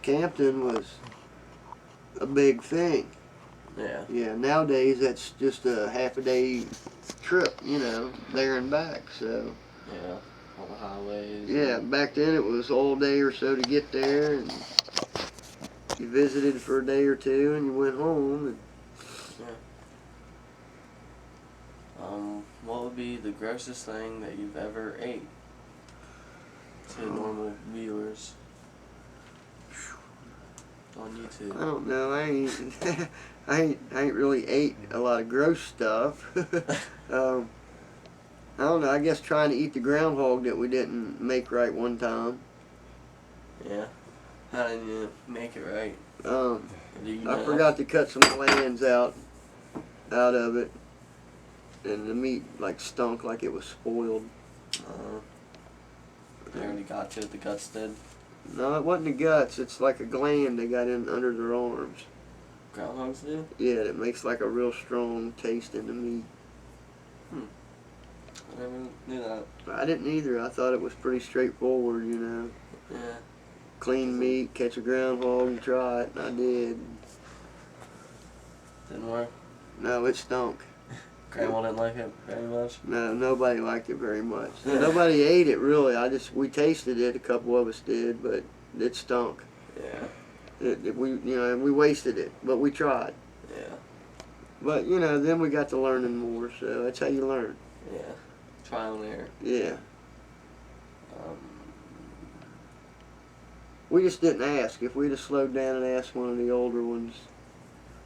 Campton was a big thing. Yeah. Yeah, nowadays that's just a half a day trip, you know, there and back. So, Yeah. All the highways. yeah, back then it was all day or so to get there, and you visited for a day or two and you went home. And what would be the grossest thing that you've ever ate to normal viewers on YouTube? I don't know. I ain't really ate a lot of gross stuff. I don't know. I guess trying to eat the groundhog that we didn't make right one time. Yeah. How did you make it right? I forgot to cut some glands out of it, and the meat like stunk like it was spoiled. They already got you. The guts did. No, it wasn't the guts. It's like a gland they got in under their arms. Groundhogs do? Yeah, it makes like a real strong taste in the meat. I never knew that. I didn't either. I thought it was pretty straightforward, you know. Yeah. Clean meat, catch a groundhog and try it, and I did. Didn't work? No, it stunk. Grandma didn't like it very much? No, nobody liked it very much. Nobody ate it really. We tasted it. A couple of us did, but it stunk. Yeah. We wasted it, but we tried. Yeah. But you know, then we got to learning more. So that's how you learn. Yeah. Trial and error. Yeah. We just didn't ask. If we'd have slowed down and asked one of the older ones,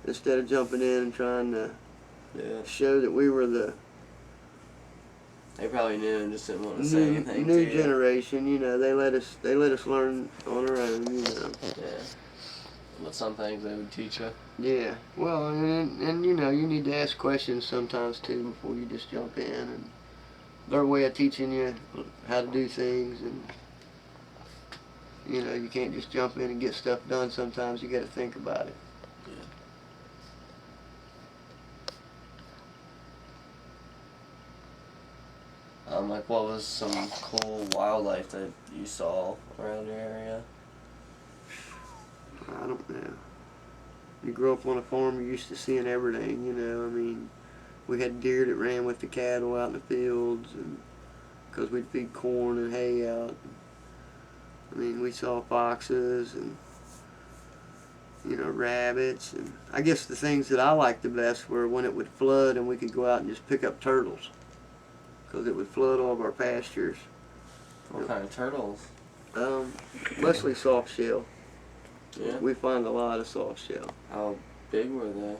instead of jumping in and trying to show that we were the they probably knew and just didn't want to say anything. New generation, you know, they let us learn on our own, you know. Yeah. But some things they would teach you. Yeah. Well, and you know, you need to ask questions sometimes too before you just jump in, and their way of teaching you how to do things, and you know, you can't just jump in and get stuff done. Sometimes you got to think about it. Like, what was some cool wildlife that you saw around your area? I don't know. You grew up on a farm, you're used to seeing everything, you know. I mean, we had deer that ran with the cattle out in the fields, and because we'd feed corn and hay out. I mean, we saw foxes and, you know, rabbits. And I guess the things that I liked the best were when it would flood and we could go out and just pick up turtles, because it would flood all of our pastures. What kind of turtles? Mostly soft shell. Yeah. We find a lot of soft shell. How big were they?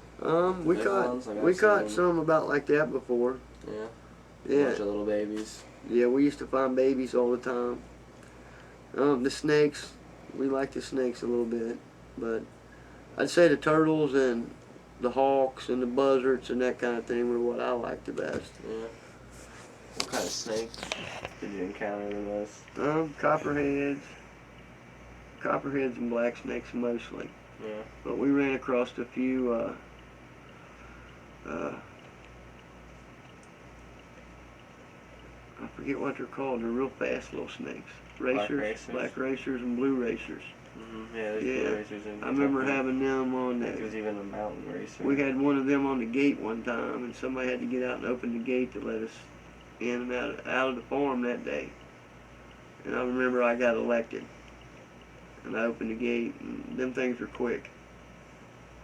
We caught some about like that before. Yeah. Yeah. A bunch of little babies. Yeah, we used to find babies all the time. The snakes, we like the snakes a little bit, but I'd say the turtles and the hawks and the buzzards and that kind of thing were what I liked the best. Yeah. What kind of snakes did you encounter the most? Copperheads and black snakes mostly. Yeah. But we ran across a few I forget what they're called. They're real fast little snakes. Black racers and blue racers. Mm-hmm. Yeah, there's blue racers in Kentucky. I remember having them on I think there's even a mountain racer. We had one of them on the gate one time, and somebody had to get out and open the gate to let us in and out of the farm that day. And I remember I got elected, and I opened the gate, and them things were quick.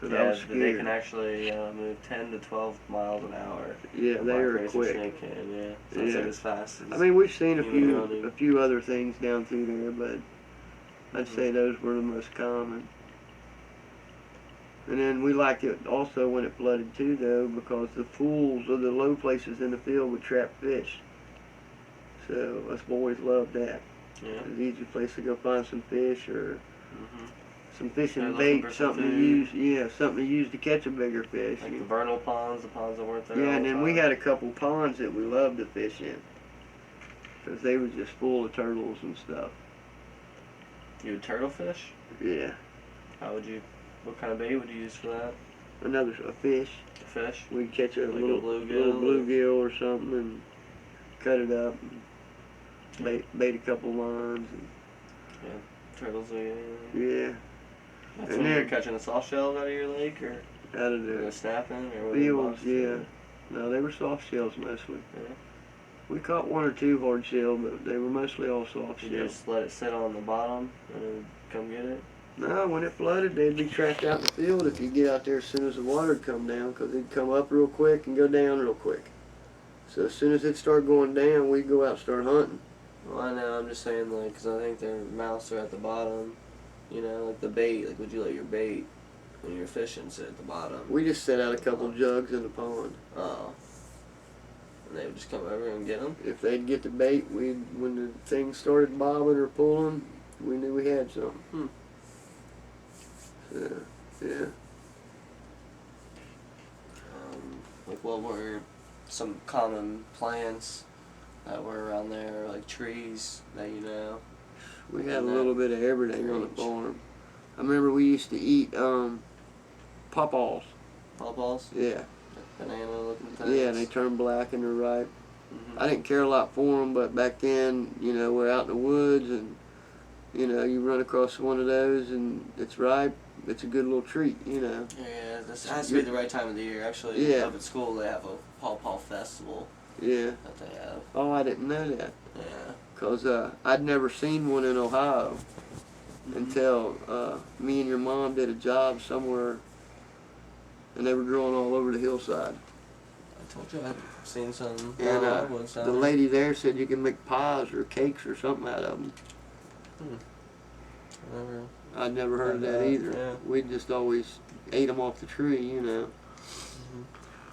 I was scared. They can actually move 10 to 12 miles an hour. Yeah, they are quick. Snake can, yeah. So it's like as fast as. I mean, we've seen a few other things down through there, but I'd say those were the most common. And then we liked it also when it flooded too, though, because the pools or the low places in the field would trap fish. So us boys loved that. Yeah. It was an easy place to go find some fish or some fishing They're bait, something to use. Yeah, something to use to catch a bigger fish. Like the vernal ponds, the ponds that weren't there. Yeah, all and the then time. we had a couple ponds that we loved to fish in, because they was just full of turtles and stuff. You would turtle fish? Yeah. What kind of bait would you use for that? A fish. A fish? We'd catch a Like little a bluegill? little bluegill or something and cut it up and bait a couple lines. And, Turtles are yeah. That's And when you're then catching the soft shells out of your lake, or out of the the snapping, or fields, yeah. No, they were soft shells mostly. Yeah. We caught one or two hard shell, but they were mostly all soft Did you shells. just let it sit on the bottom and then come get it? No, when it flooded, they'd be trapped out in the field if you get out there as soon as the water would come down, because they'd come up real quick and go down real quick. So as soon as it started going down, we'd go out and start hunting. Well, I know. I'm just saying, like, because I think their mouths are at the bottom. You know, like the bait. Like, would you let your bait when you're fishing sit at the bottom? We just set out a couple jugs in the pond. Oh. And they would just come over and get them? If they'd get the bait, when the thing started bobbing or pulling, we knew we had something. So, yeah. Like, what were some common plants that were around there, like trees that you know? We had a little bit of everything on the farm. I remember we used to eat pawpaws. Pawpaws? Yeah. Banana looking things? Yeah, and they turn black and they're ripe. Mm-hmm. I didn't care a lot for them, but back then, you know, we're out in the woods and, you know, you run across one of those and it's ripe. It's a good little treat, you know. Yeah, this has to be the right time of the year. Actually, Yeah. up at school they have a pawpaw festival Yeah. that they have. Oh, I didn't know that. Yeah. Because I'd never seen one in Ohio Mm-hmm. until me and your mom did a job somewhere and they were growing all over the hillside. I told you I'd seen some. And the lady there said you can make pies or cakes or something out of them. I'd never heard of that either. Yeah. We just always ate them off the tree, you know.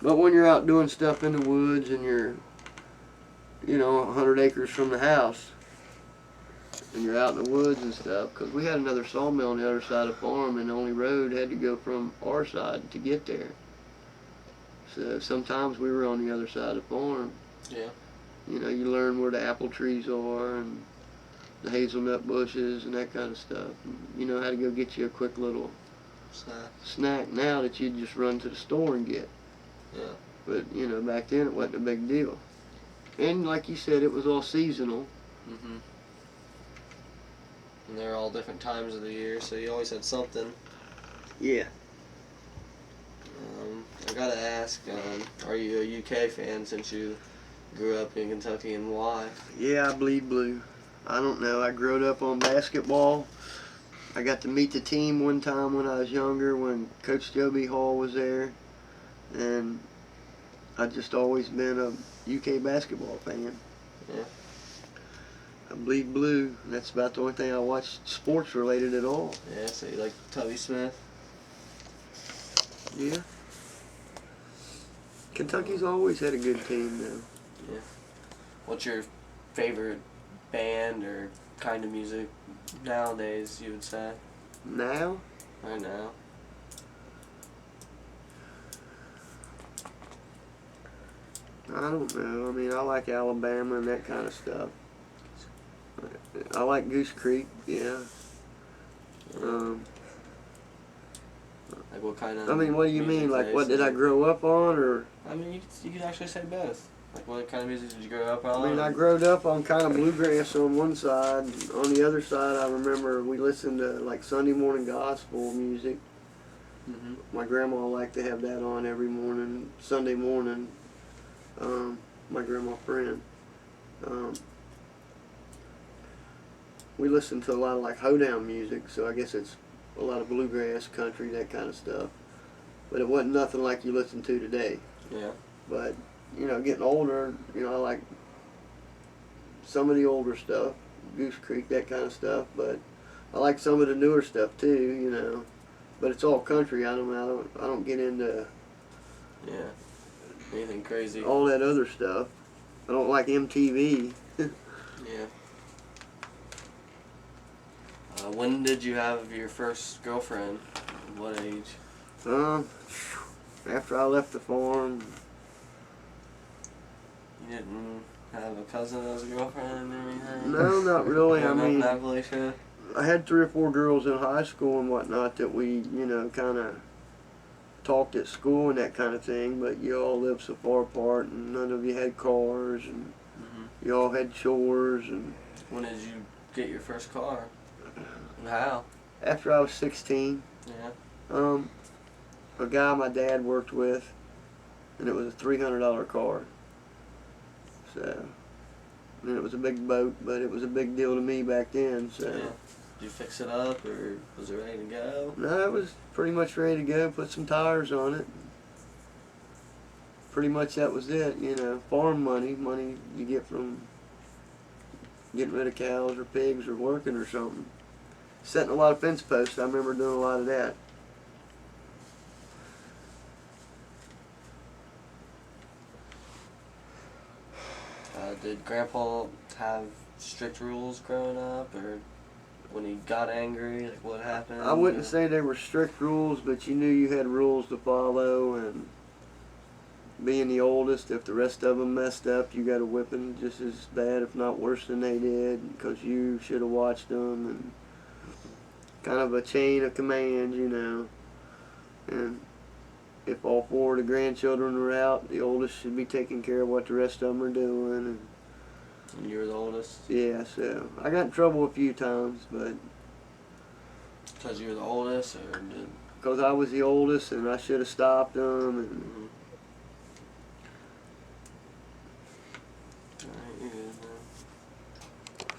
But when you're out doing stuff in the woods and you're, you know, 100 acres from the house, and you're out in the woods and stuff, because we had another sawmill on the other side of the farm, and the only road had to go from our side to get there. So sometimes we were on the other side of the farm. Yeah. You know, you learn where the apple trees are and the hazelnut bushes and that kind of stuff. And you know how to go get you a quick little snack now that you just run to the store and get. Yeah. But, you know, back then it wasn't a big deal. And like you said, it was all seasonal. Mm-hmm. And they're all different times of the year, so you always had something. Yeah. I gotta ask, are you a UK fan since you grew up in Kentucky, and why? Yeah, I bleed blue. I don't know. I grew up on basketball. I got to meet the team one time when I was younger when Coach Joby Hall was there. And I've just always been a UK basketball fan. Yeah. I bleed blue. And that's about the only thing I watch sports related at all. Yeah, so you like Tubby Smith? Yeah. Kentucky's always had a good team now. Yeah. What's your favorite band or kind of music nowadays, you would say? Now? Right now. I don't know. I mean, I like Alabama and that kind of stuff. I like Goose Creek, yeah. Like what kind of? I mean, what do you mean? Like, what did I grow up on, or? I mean, you could actually say both. Like, what kind of music did you grow up on? I mean, I growed up on kind of bluegrass on one side. On the other side, I remember we listened to like Sunday morning gospel music. Mm-hmm. My grandma liked to have that on every morning, Sunday morning. My grandma friend. We listened to a lot of like hoedown music, so I guess it's a lot of bluegrass, country, that kind of stuff. But it wasn't nothing like you listen to today. Yeah. But, you know, getting older, you know, I like some of the older stuff, Goose Creek, that kind of stuff. But I like some of the newer stuff too, you know. But it's all country. I don't get into anything crazy. all that other stuff. I don't like MTV. Yeah. When did you have your first girlfriend? What age? After I left the farm. You didn't have a cousin as a girlfriend or anything? No, not really. I mean, Appalchian? I had 3 or 4 girls in high school and whatnot that we, you know, kind of talked at school and that kind of thing, but you all lived so far apart and none of you had cars and you all had chores. And When did you get your first car? And how? after I was 16, Yeah. a guy my dad worked with, and it was a $300 car. So, and it was a big boat, but it was a big deal to me back then. So, Yeah. Did you fix it up, or was it ready to go? no, it was pretty much ready to go. Put some tires on it. Pretty much that was it. You know, farm money you get from getting rid of cows or pigs or working or something. Setting a lot of fence posts. I remember doing a lot of that. Did Grandpa have strict rules growing up, or when he got angry, like what happened? I wouldn't say they were strict rules, but you knew you had rules to follow, and being the oldest, if the rest of them messed up, you got a whipping just as bad, if not worse than they did, because you should have watched them, and kind of a chain of command, you know. And if all 4 of the grandchildren were out, the oldest should be taking care of what the rest of them are doing. And you were the oldest? Yeah, so I got in trouble a few times, but Because you were the oldest, or did... because I was the oldest and I should have stopped them, and